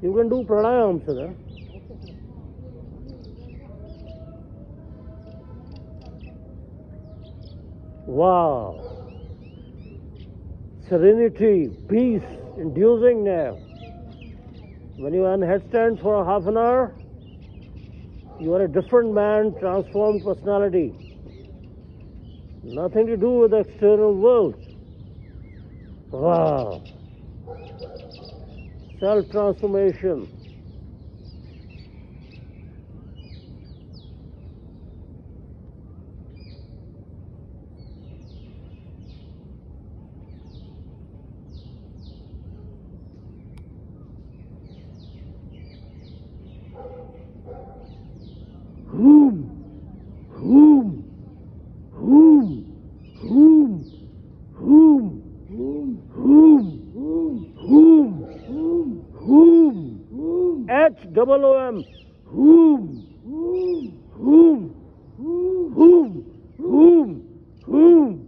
You can do pranayam, sir. Wow. Serenity, peace, inducing now. When you are in headstand for half an hour, you are a different man, transformed personality. Nothing to do with the external world. Wow. Self-transformation. Whom? Whom? Whom? Whom? Whom? Whom? Whom? Whom? H-O-O-M. Whom? Whom? Whom? Whom? Whom?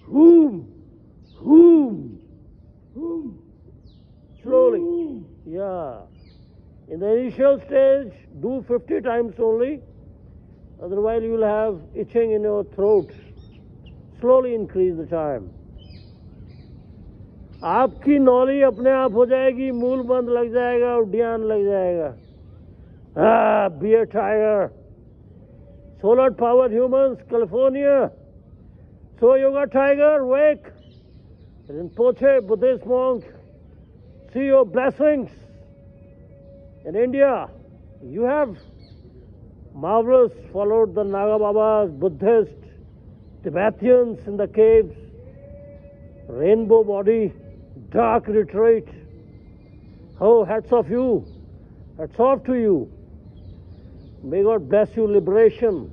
Whom? Whom? Whom? Slowly. Yeah. In the initial stage, do 50 times only. Otherwise, you will have itching in your throat. Slowly increase the time. आपकी नौली अपने आप हो जाएगी, मूल बंद लग जाएगा और ध्यान लग जाएगा. Be a tiger. Solar powered humans, California. So yoga tiger, wake. Rinpoche, Buddhist monk, see your blessings. In India, you have marvelous followed the Naga Babas, Buddhists, Tibetans in the caves, rainbow body, dark retreat. Oh, hats off you. Hats off to you. May God bless you, liberation.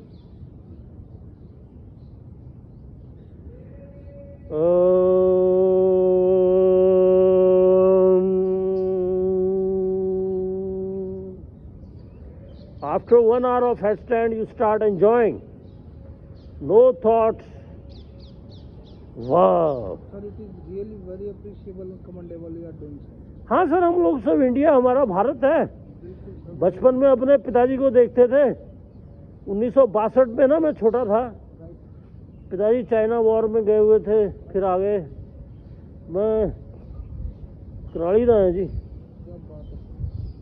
After 1 hour of headstand, you start enjoying. No thoughts. Wow. Sir, it is really very appreciable and commendable you are doing, sir. हाँ sir, हम लोग सब India हमारा भारत है. बचपन में अपने पिताजी को देखते थे. 1962 में ना, मैं छोटा था. पिताजी चाइना वॉर में गए हुए थे, फिर आ गए. मैं कराड़ी रहा है जी.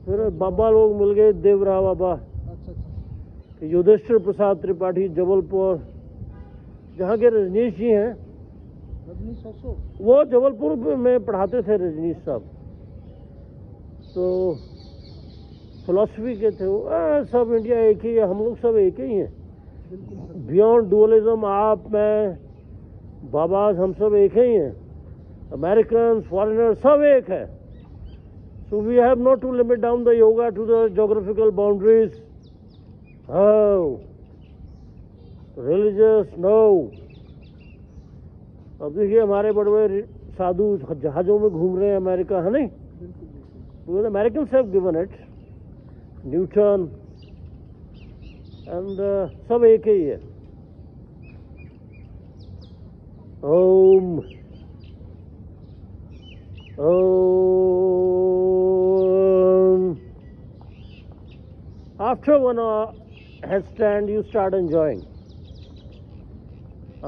फिर बाबा लोग मिल गए, देवरा बाबा, युधिष्ठिर प्रसाद त्रिपाठी जबलपुर, जहाँ के रजनीश जी हैं. वो जबलपुर में पढ़ाते थे रजनीश साहब. तो फिलॉसफी के थे वो. सब इंडिया एक ही है, हम लोग सब एक ही हैं. बियॉन्ड डुअलिज्म, आप, मैं, बाबाज, हम सब एक ही हैं. अमेरिकन, फॉरेनर, सब एक है. So we have not to limit down the yoga to the geographical boundaries. Oh, religious, no. अब देखिए हमारे बड़े बड़े साधु जहाजों में घूम रहे हैं अमेरिका, है नहीं? Because Americans have given it. Newton and सब एक ही है. Om. Om. After 1 hour headstand, you start enjoying.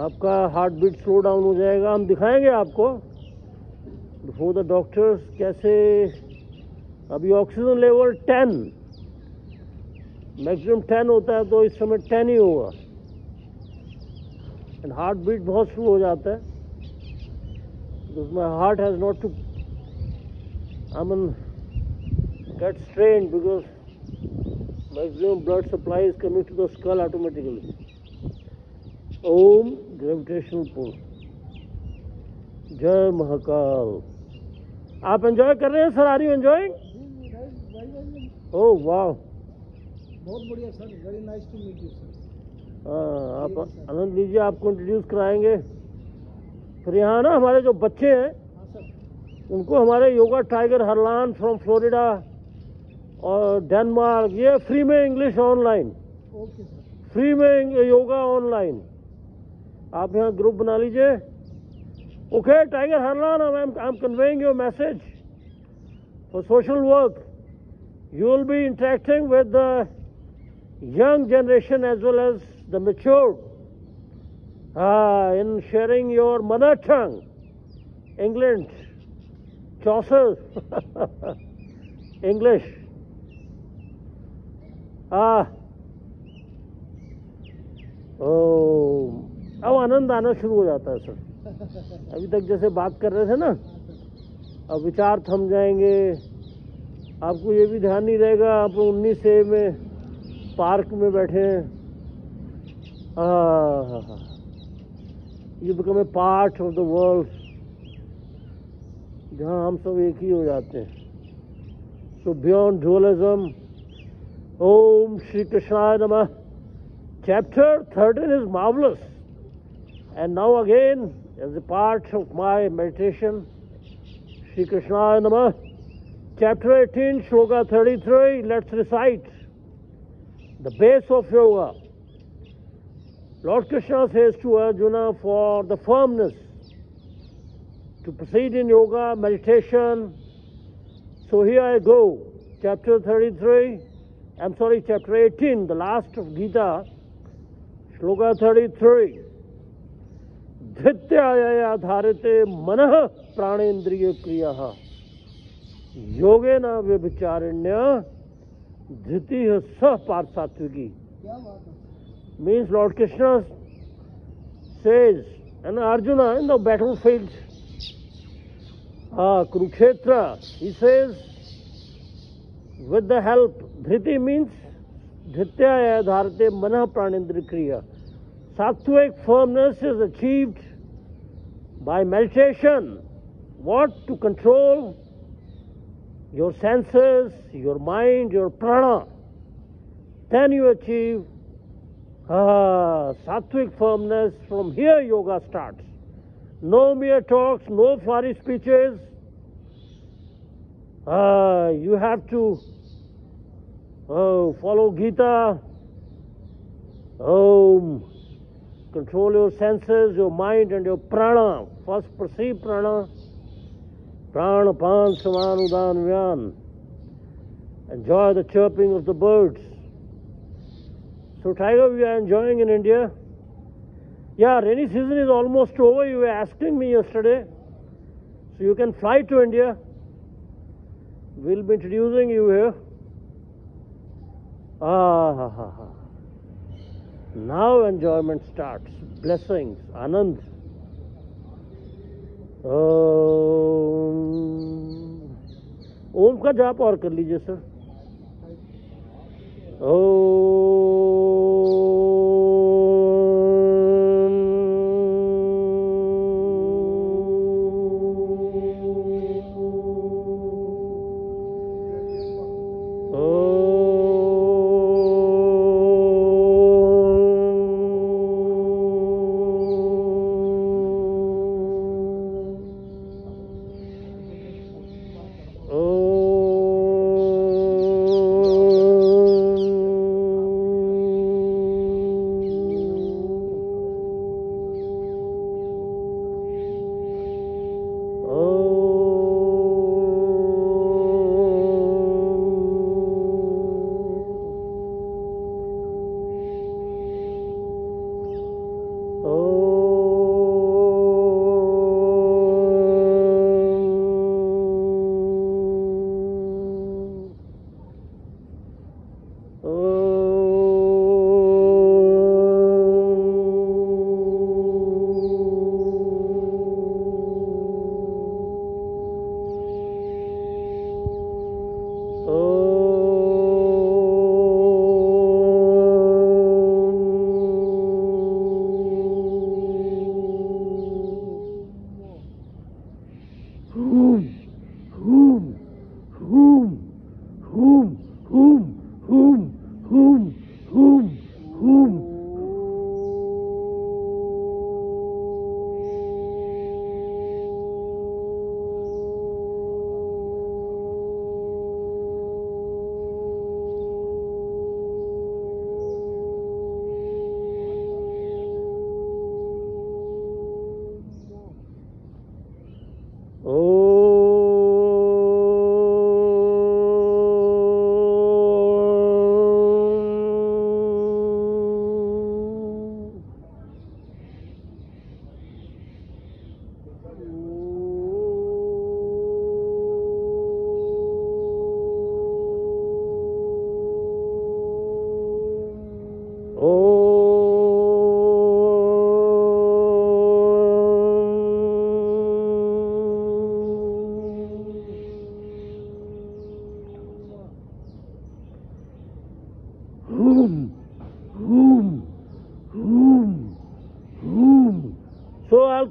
आपका हार्ट बीट स्लो डाउन हो जाएगा. हम दिखाएंगे आपको बिफोर द डॉक्टर्स कैसे. अभी ऑक्सीजन लेवल 10, मैक्सिमम 10 होता है, तो इस समय 10 ही होगा. एंड हार्ट बीट बहुत स्लो हो जाता है. My heart has not to get strained because maximum blood supply is coming to the skull automatically. Om, gravitational pull. जय महाकाल. आप एंजॉय कर रहे हैं सर? Are you enjoying? ओह वाह, बहुत बढ़िया sir. Very nice to meet you sir. हाँ, आप आनंद लीजिए, आपको इंट्रोड्यूस कराएंगे. फिर यहाँ ना हमारे जो बच्चे हैं, उनको हमारे yoga Tiger Harlan from Florida और डेनमार्क, ये फ्री में English online. Okay sir. Free में योगा ऑनलाइन. आप यहाँ ग्रुप बना लीजिए. Okay Tiger Harlan, I am conveying your message for social work. You will be interacting with the young generation as well as the matured in sharing your mother tongue, England, Chaucer, English. अब आनंद आना शुरू हो जाता है sir. अभी तक जैसे बात कर रहे थे ना, अब विचार थम जाएंगे। आपको ये भी ध्यान नहीं रहेगा आप 19A में पार्क में बैठे हैं। You become a part of the world, जहाँ हम सब एक ही हो जाते हैं। सो बियॉन्ड डुअलिज्म, ओम श्री कृष्णाय नमः। Chapter 13 is marvelous, and now again as a part of my meditation, Shri Krishnaya Namah, Chapter 18, Shloka 33, let's recite the base of yoga. Lord Krishna says to Arjuna for the firmness to proceed in yoga, meditation. So here I go, Chapter 18, the last of Gita, Shloka 33. Dhrityaya dharite manah pranendriya kriyaha yogena vyabhicharanya dhritiha sah parsattviki. Means Lord Krishna says, and Arjuna in the battlefield, Kurukshetra, he says, with the help, dhriti means dhrityaya dharite manah pranendriya kriya. Sattvic firmness is achieved by meditation. What? To control your senses, your mind, your prana. Then you achieve sattvic firmness. From here yoga starts. No mere talks, no flowery speeches. You have to follow Gita. Control your senses, your mind and your prana. First perceive prana. Prana pan saman udan vyan. Enjoy the chirping of the birds. So Tiger, we are enjoying in India. Yeah, rainy season is almost over. You were asking me yesterday. So you can fly to India. We'll be introducing you here. Now enjoyment starts. Blessings, Anand. ओम का जाप और कर लीजिए sir.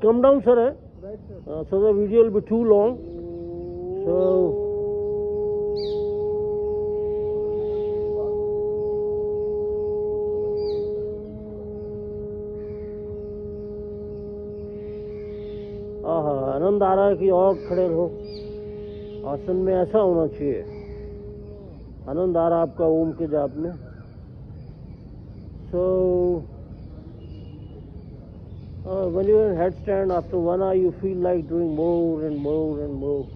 come down, sir. Right, sir. So the video will be too long. So. आनंद आ रहा है कि और खड़े रहो आसन में, ऐसा होना चाहिए। आनंद आ रहा है आपका ओम के जाप में। So when you are in headstand, after 1 hour you feel like doing more and more and more.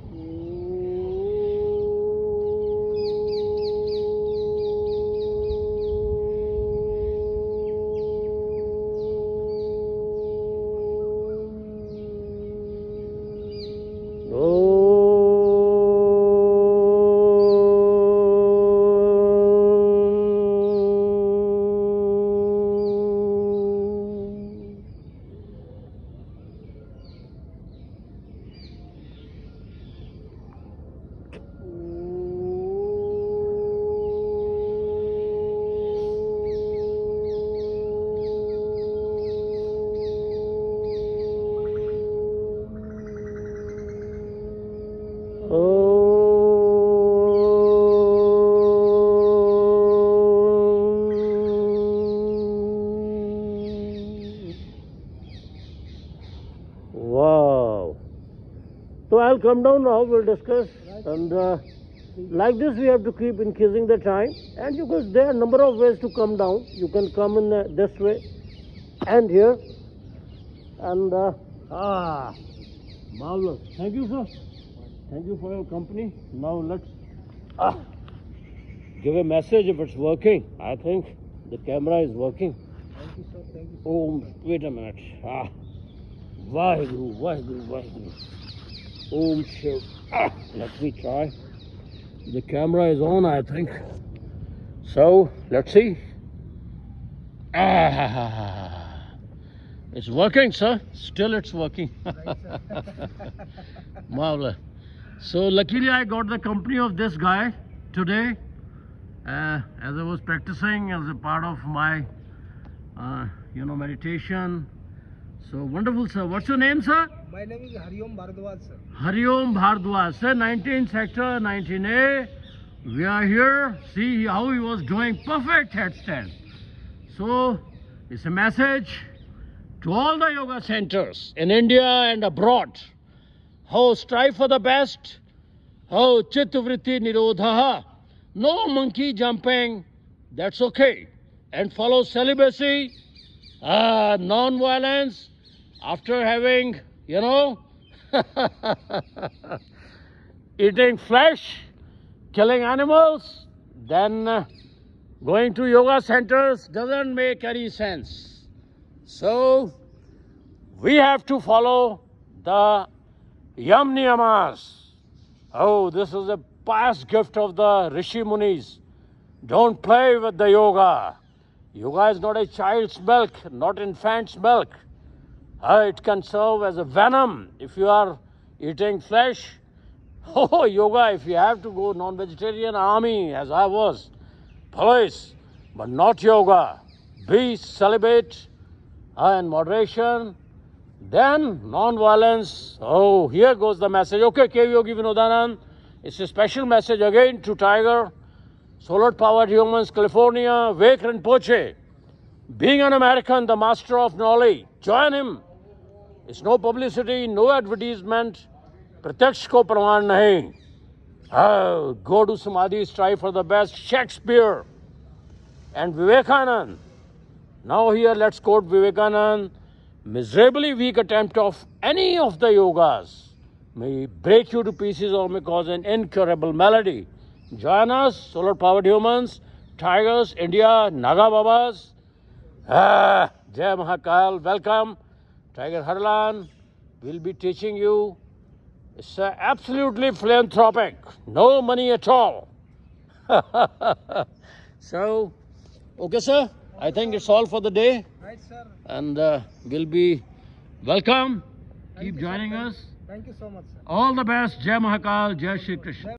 Wow. So I'll come down now, we'll discuss. And like this we have to keep increasing the time. And because there are a number of ways to come down. You can come in this way and here. And marvelous. Thank you, sir. Thank you for your company. Now let's give a message if it's working. I think the camera is working. Thank you, sir. Thank you. Oh, wait a minute. Vaheguru, Vaheguru, Vaheguru. Om Shiv. Let me try. The camera is on, I think. So, let's see. It's working, sir. Still it's working. Right, sir. Marvelous. So, luckily I got the company of this guy today. As I was practicing as a part of my, meditation. So, wonderful, sir. What's your name, sir? My name is Hariom Bhardwaj, sir. Hariom Bhardwaj, sir, 19 sector, 19A. We are here. See how he was doing perfect headstand. So, it's a message to all the yoga centers in India and abroad. How strive for the best. How chittavritti nirodha. No monkey jumping. That's okay. And follow celibacy, non-violence. After having, eating flesh, killing animals, then going to yoga centers doesn't make any sense. So, we have to follow the Yam Niyamas. Oh, this is a pious gift of the Rishi Munis. Don't play with the yoga. Yoga is not a child's milk, not infant's milk. It can serve as a venom if you are eating flesh. Oh, yoga, if you have to go non-vegetarian army, as I was, police, but not yoga. Be celibate in moderation, then non-violence. Oh, here goes the message. Okay, K. Yogi Vinodanand, it's a special message again to Tiger, solar-powered humans, California, Wake Rinpoche. Being an American, the master of knowledge, join him. It's no publicity, no advertisement. Pratyaksh ko praman nahi. Go to Samadhi, strive for the best. Shakespeare and Vivekanand. Now here let's quote Vivekanand. Miserably weak attempt of any of the yogas may break you to pieces or may cause an incurable malady. Join us, solar-powered humans, Tigers, India, Naga Babas. Jai Mahakal, welcome. Tiger Harlan will be teaching you. It's absolutely philanthropic. No money at all. So, okay, sir. I think it's all for the day. Right, sir. And we'll be welcome. Thank Keep you, joining sir. us. Thank you so much, sir. All the best. Jai Mahakal, Jai Shri Krishna.